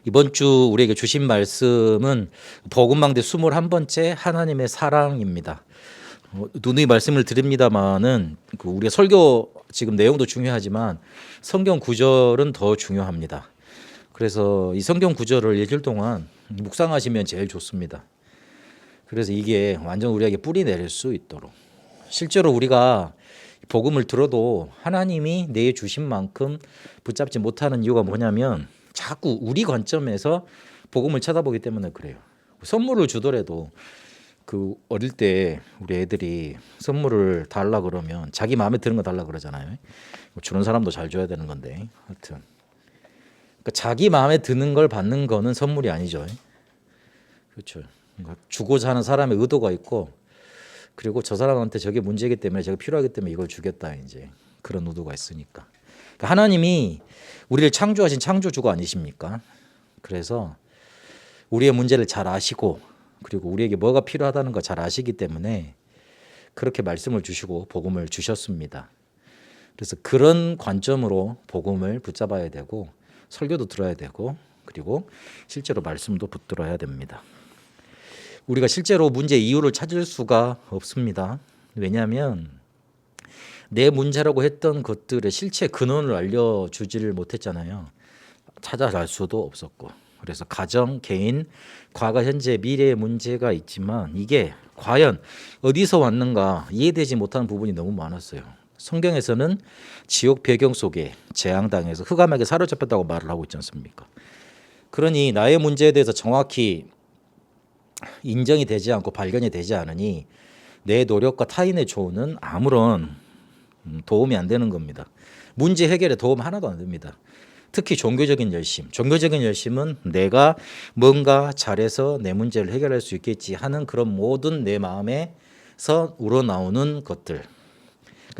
이번 주 우리에게 주신 말씀은 복음망대 21번째 하나님의 사랑입니다. 누누이 말씀을 드립니다만은 우리가 설교 지금 내용도 중요하지만 성경 구절은 더 중요합니다. 그래서 이 성경 구절을 일주일 동안 묵상하시면 제일 좋습니다. 그래서 이게 완전 우리에게 뿌리 내릴 수 있도록, 실제로 우리가 복음을 들어도 하나님이 내 주신 만큼 붙잡지 못하는 이유가 뭐냐면 자꾸 우리 관점에서 복음을 쳐다보기 때문에 그래요. 선물을 주더라도 그 어릴 때 우리 애들이 선물을 달라 그러면 자기 마음에 드는 거 달라 그러잖아요. 주는 사람도 잘 줘야 되는 건데, 하여튼 그러니까 자기 마음에 드는 걸 받는 거는 선물이 아니죠. 그렇죠. 그러니까 주고자 하는 사람의 의도가 있고, 그리고 저 사람한테 저게 문제이기 때문에 제가 필요하기 때문에 이걸 주겠다, 이제 그런 의도가 있으니까. 그러니까 하나님이 우리를 창조하신 창조주가 아니십니까? 그래서 우리의 문제를 잘 아시고, 그리고 우리에게 뭐가 필요하다는 거 잘 아시기 때문에 그렇게 말씀을 주시고 복음을 주셨습니다. 그래서 그런 관점으로 복음을 붙잡아야 되고, 설교도 들어야 되고, 그리고 실제로 말씀도 붙들어야 됩니다. 우리가 실제로 문제의 이유를 찾을 수가 없습니다. 왜냐하면 내 문제라고 했던 것들의 실체 근원을 알려주지를 못했잖아요. 찾아갈 수도 없었고. 그래서 가정, 개인, 과거, 현재, 미래의 문제가 있지만 이게 과연 어디서 왔는가 이해되지 못하는 부분이 너무 많았어요. 성경에서는 지옥 배경 속에 재앙당해서 흑암에게 사로잡혔다고 말을 하고 있지 않습니까? 그러니 나의 문제에 대해서 정확히 인정이 되지 않고 발견이 되지 않으니 내 노력과 타인의 조언은 아무런 도움이 안 되는 겁니다. 문제 해결에 도움 하나도 안 됩니다. 특히 종교적인 열심. 종교적인 열심은 내가 뭔가 잘해서 내 문제를 해결할 수 있겠지 하는 그런 모든 내 마음에서 우러나오는 것들.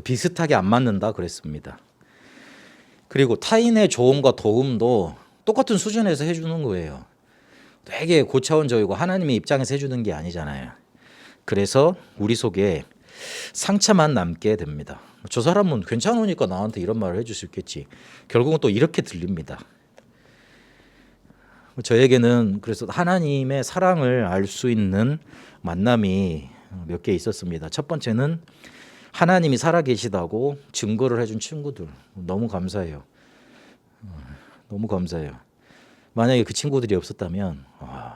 비슷하게 안 맞는다 그랬습니다. 그리고 타인의 조언과 도움도 똑같은 수준에서 해주는 거예요. 되게 고차원적이고 하나님의 입장에서 해주는 게 아니잖아요. 그래서 우리 속에 상처만 남게 됩니다. 저 사람은 괜찮으니까 나한테 이런 말을 해줄 수 있겠지. 결국은 또 이렇게 들립니다. 저에게는 그래서 하나님의 사랑을 알 수 있는 만남이 몇 개 있었습니다. 첫 번째는 하나님이 살아계시다고 증거를 해준 친구들. 너무 감사해요. 너무 감사해요. 만약에 그 친구들이 없었다면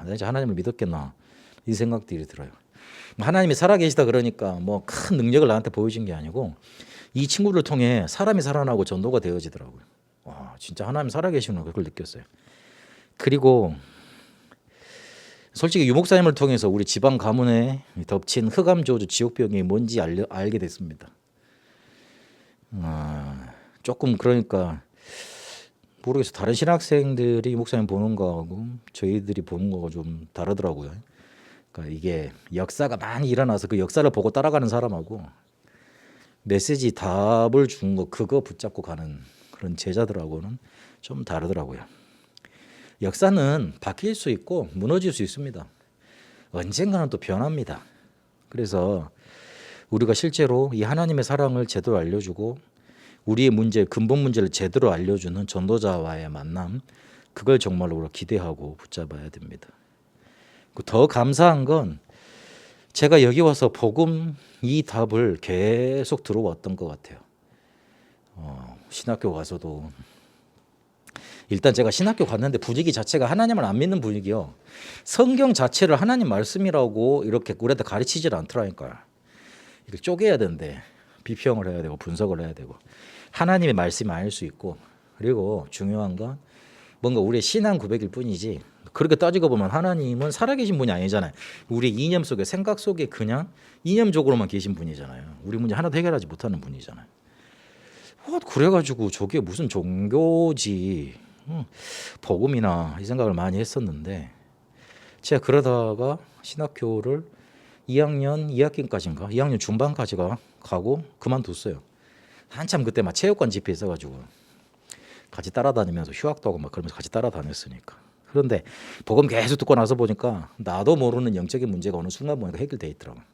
내가 이제 하나님을 믿었겠나 이 생각들이 들어요. 하나님이 살아계시다 그러니까 뭐 큰 능력을 나한테 보여준 게 아니고 이 친구를 통해 사람이 살아나고 전도가 되어지더라고요. 와, 진짜 하나님 살아계시는 그걸 느꼈어요. 그리고 솔직히 유목사님을 통해서 우리 지방 가문에 덮친 흑암저주 지옥병이 뭔지 알게 됐습니다. 조금 그러니까 모르겠어. 다른 신학생들이 목사님 보는 거하고 저희들이 보는 거가 좀 다르더라고요. 그러니까 이게 역사가 많이 일어나서 그 역사를 보고 따라가는 사람하고 메시지 답을 준 거 그거 붙잡고 가는 그런 제자들하고는 좀 다르더라고요. 역사는 바뀔 수 있고 무너질 수 있습니다. 언젠가는 또 변합니다. 그래서 우리가 실제로 이 하나님의 사랑을 제대로 알려주고 우리의 문제, 근본 문제를 제대로 알려주는 전도자와의 만남, 그걸 정말로 우리가 기대하고 붙잡아야 됩니다. 더 감사한 건 제가 여기 와서 복음 이 답을 계속 들어왔던 것 같아요. 신학교 가서도 일단 제가 신학교 갔는데 분위기 자체가 하나님을 안 믿는 분위기요. 성경 자체를 하나님 말씀이라고 이렇게 우리한테 가르치질 않더라니까요. 이걸 쪼개야 되는데 비평을 해야 되고 분석을 해야 되고 하나님의 말씀이 아닐 수 있고, 그리고 중요한 건 뭔가 우리의 신앙 고백일 뿐이지 그렇게 따지고 보면 하나님은 살아계신 분이 아니잖아요. 우리 이념 속에 생각 속에 그냥 이념적으로만 계신 분이잖아요. 우리 문제 하나도 해결하지 못하는 분이잖아요. 그래가지고 저게 무슨 종교지 복음이나 이 생각을 많이 했었는데 제가 그러다가 신학교를 2학년 2학기까지인가 2학년 중반까지가 가고 그만뒀어요. 한참 그때 막 체육관 집회 있어가지고 같이 따라다니면서 휴학도 하고 막 그러면서 같이 따라다녔으니까. 그런데 복음 계속 듣고 나서 보니까 나도 모르는 영적인 문제가 어느 순간 보니까 해결돼 있더라고요.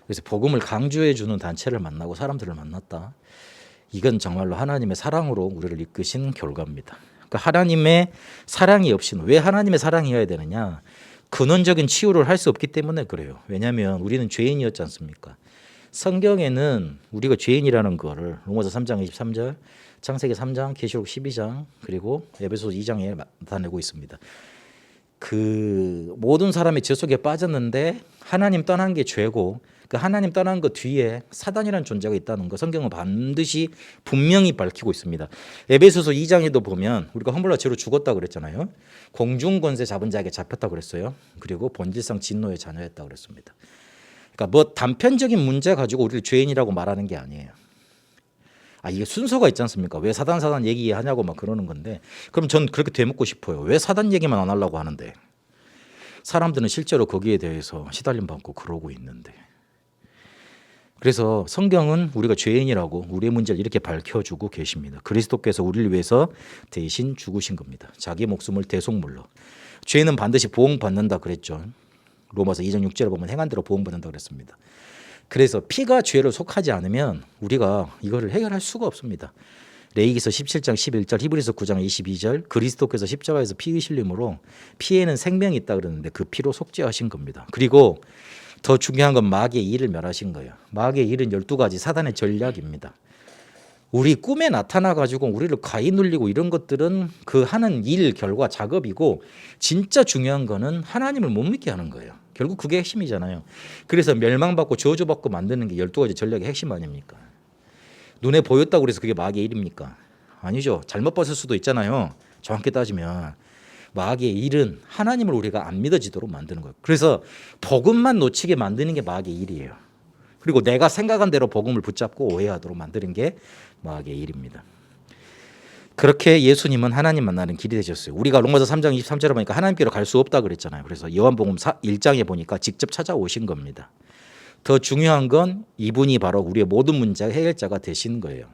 그래서 복음을 강조해 주는 단체를 만나고 사람들을 만났다. 이건 정말로 하나님의 사랑으로 우리를 이끄신 결과입니다. 그러니까 하나님의 사랑이 없이는 왜 하나님의 사랑이어야 되느냐? 근원적인 치유를 할 수 없기 때문에 그래요. 왜냐하면 우리는 죄인이었지 않습니까? 성경에는 우리가 죄인이라는 거를 로마서 3장 23절, 창세기 3장, 계시록 12장, 그리고 에베소서 2장에 나타내고 있습니다. 그 모든 사람이 죄 속에 빠졌는데 하나님 떠난 게 죄고, 그 하나님 떠난 것 뒤에 사단이라는 존재가 있다는 거 성경은 반드시 분명히 밝히고 있습니다. 에베소서 2장에도 보면 우리가 허물과 죄로 죽었다 그랬잖아요. 공중 권세 잡은 자에게 잡혔다 그랬어요. 그리고 본질상 진노의 자녀였다 그랬습니다. 그러니까 뭐 단편적인 문제 가지고 우리를 죄인이라고 말하는 게 아니에요. 이게 순서가 있지 않습니까? 왜 사단 얘기하냐고 막 그러는 건데, 그럼 전 그렇게 되묻고 싶어요. 왜 사단 얘기만 안 하려고 하는데 사람들은 실제로 거기에 대해서 시달림 받고 그러고 있는데. 그래서 성경은 우리가 죄인이라고 우리의 문제를 이렇게 밝혀주고 계십니다. 그리스도께서 우리를 위해서 대신 죽으신 겁니다. 자기 목숨을 대속물로. 죄는 반드시 보응받는다 그랬죠. 로마서 2장 6절에 보면 행한 대로 보응받는다 그랬습니다. 그래서 피가 죄를 속하지 않으면 우리가 이거를 해결할 수가 없습니다. 레위기서 17장 11절, 히브리서 9장 22절, 그리스도께서 십자가에서 피 흘림으로 피에는 생명이 있다 그러는데 그 피로 속죄하신 겁니다. 그리고 더 중요한 건 마귀의 일을 멸하신 거예요. 마귀의 일은 12가지 사단의 전략입니다. 우리 꿈에 나타나 가지고 우리를 가히 눌리고 이런 것들은 그 하는 일 결과 작업이고, 진짜 중요한 거는 하나님을 못 믿게 하는 거예요. 결국 그게 핵심이잖아요. 그래서 멸망받고 저주받고 만드는 게 12가지 전략의 핵심 아닙니까? 눈에 보였다고 그래서 그게 마귀의 일입니까? 아니죠. 잘못 봤을 수도 있잖아요. 정확히 따지면 마귀의 일은 하나님을 우리가 안 믿어지도록 만드는 거예요. 그래서 복음만 놓치게 만드는 게 마귀의 일이에요. 그리고 내가 생각한 대로 복음을 붙잡고 오해하도록 만드는 게 마귀의 일입니다. 그렇게 예수님은 하나님 만나는 길이 되셨어요. 우리가 로마서 3장 23절에 보니까 하나님께로 갈 수 없다 그랬잖아요. 그래서 요한복음 1장에 보니까 직접 찾아오신 겁니다. 더 중요한 건 이분이 바로 우리의 모든 문제 해결자가 되신 거예요.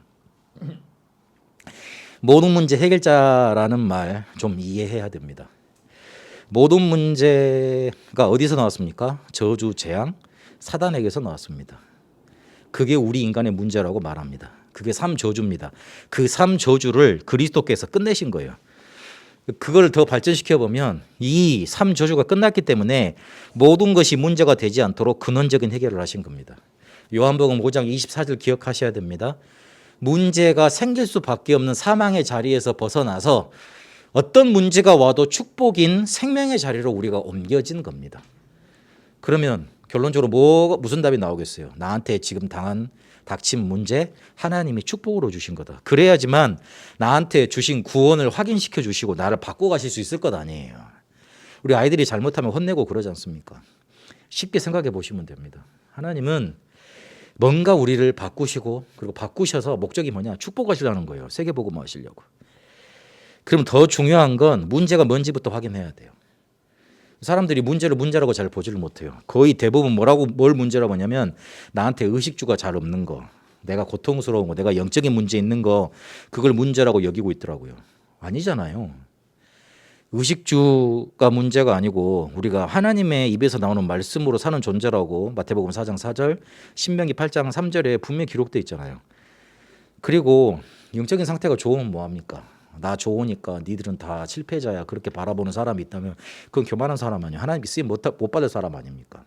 모든 문제 해결자라는 말 좀 이해해야 됩니다. 모든 문제가 어디서 나왔습니까? 저주, 재앙, 사단에게서 나왔습니다. 그게 우리 인간의 문제라고 말합니다. 그게 3저주입니다. 그 3저주를 그리스도께서 끝내신 거예요. 그걸 더 발전시켜 보면 이 3저주가 끝났기 때문에 모든 것이 문제가 되지 않도록 근원적인 해결을 하신 겁니다. 요한복음 5장 24절 기억하셔야 됩니다. 문제가 생길 수밖에 없는 사망의 자리에서 벗어나서 어떤 문제가 와도 축복인 생명의 자리로 우리가 옮겨진 겁니다. 그러면 결론적으로 무슨 답이 나오겠어요? 나한테 지금 닥친 문제 하나님이 축복으로 주신 거다. 그래야지만 나한테 주신 구원을 확인시켜 주시고 나를 바꿔 가실 수 있을 것 아니에요. 우리 아이들이 잘못하면 혼내고 그러지 않습니까? 쉽게 생각해 보시면 됩니다. 하나님은 뭔가 우리를 바꾸시고, 그리고 바꾸셔서 목적이 뭐냐? 축복하시려는 거예요. 세계복음 하시려고. 그럼 더 중요한 건 문제가 뭔지부터 확인해야 돼요. 사람들이 문제를 문제라고 잘 보지를 못해요. 거의 대부분 뭘 문제라고 하냐면 나한테 의식주가 잘 없는 거, 내가 고통스러운 거, 내가 영적인 문제 있는 거, 그걸 문제라고 여기고 있더라고요. 아니잖아요. 의식주가 문제가 아니고 우리가 하나님의 입에서 나오는 말씀으로 사는 존재라고 마태복음 4장 4절, 신명기 8장 3절에 분명히 기록되어 있잖아요. 그리고 영적인 상태가 좋으면 뭐합니까? 나 좋으니까 니들은 다 실패자야, 그렇게 바라보는 사람이 있다면 그건 교만한 사람 아니에요. 하나님께 쓰임 못 받을 사람 아닙니까?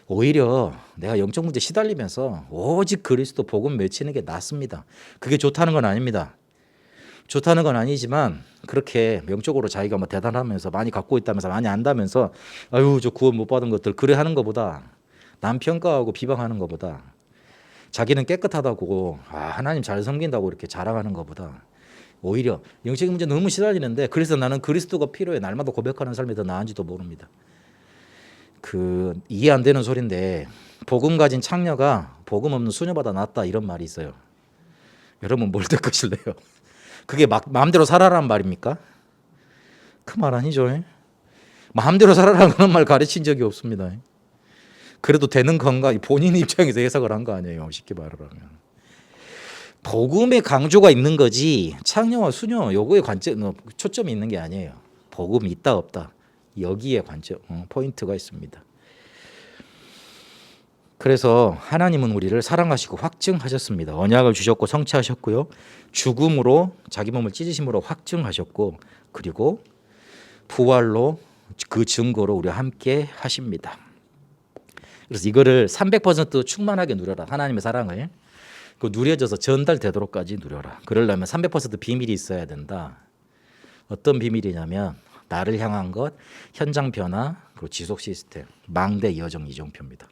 오히려 내가 영적 문제 시달리면서 오직 그리스도 복음 외치는 게 낫습니다. 그게 좋다는 건 아닙니다. 좋다는 건 아니지만 그렇게 명적으로 자기가 뭐 대단하면서 많이 갖고 있다면서 많이 안다면서 아유 저 구원 못 받은 것들 그래 하는 것보다, 남 평가하고 비방하는 것보다, 자기는 깨끗하다고 하나님 잘 섬긴다고 이렇게 자랑하는 것보다 오히려 영적인 문제 너무 시달리는데 그래서 나는 그리스도가 필요해 날마다 고백하는 삶이 더 나은지도 모릅니다. 그 이해 안 되는 소리인데 복음 가진 창녀가 복음 없는 수녀보다 낫다 이런 말이 있어요. 여러분 뭘 듣으실래요? 그게 마음대로 살아라는 말입니까? 그 말 아니죠. 마음대로 살아라는 그런 말 가르친 적이 없습니다. 그래도 되는 건가? 본인 입장에서 해석을 한 거 아니에요. 쉽게 말하면. 복음의 강조가 있는 거지 창녀와 수녀 요거에 초점이 있는 게 아니에요. 복음이 있다 없다 여기에 포인트가 있습니다. 그래서 하나님은 우리를 사랑하시고 확증하셨습니다. 언약을 주셨고 성취하셨고요. 죽음으로 자기 몸을 찢으심으로 확증하셨고 그리고 부활로 그 증거로 우리와 함께 하십니다. 그래서 이거를 300% 충만하게 누려라. 하나님의 사랑을. 그 누려져서 전달되도록까지 누려라. 그러려면 300% 비밀이 있어야 된다. 어떤 비밀이냐면 나를 향한 것, 현장 변화, 그리고 지속 시스템, 망대 여정 이정표입니다.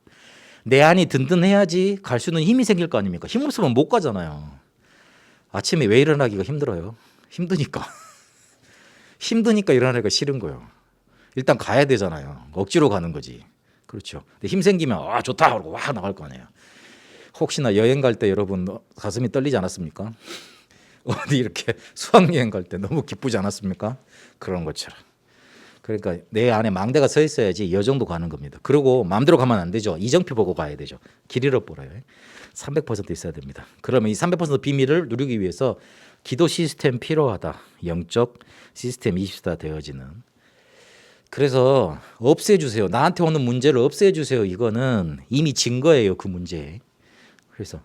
내 안이 든든해야지 갈 수 있는 힘이 생길 거 아닙니까? 힘 없으면 못 가잖아요. 아침에 왜 일어나기가 힘들어요? 힘드니까. 힘드니까 일어나기가 싫은 거예요. 일단 가야 되잖아요. 억지로 가는 거지. 그렇죠. 근데 힘 생기면 아 좋다 그러고 와 나갈 거 아니에요. 혹시나 여행 갈 때 여러분 가슴이 떨리지 않았습니까? 어디 이렇게 수학여행 갈 때 너무 기쁘지 않았습니까? 그런 것처럼. 그러니까 내 안에 망대가 서 있어야지 여정도 가는 겁니다. 그리고 마음대로 가면 안 되죠. 이정표 보고 가야 되죠. 길 잃어버려요. 300% 있어야 됩니다. 그러면 이 300% 비밀을 누리기 위해서 기도 시스템 필요하다. 영적 시스템 24 되어지는. 그래서 없애주세요. 나한테 오는 문제를 없애주세요. 이거는 이미 진 거예요. 그 문제. 그래서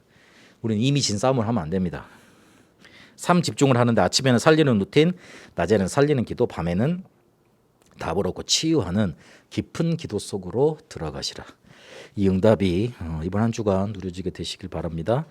우리는 이미 진 싸움을 하면 안 됩니다. 삶 집중을 하는데 아침에는 살리는 루틴, 낮에는 살리는 기도, 밤에는 답을 얻고 치유하는 깊은 기도 속으로 들어가시라. 이 응답이 이번 한 주간 누려지게 되시길 바랍니다.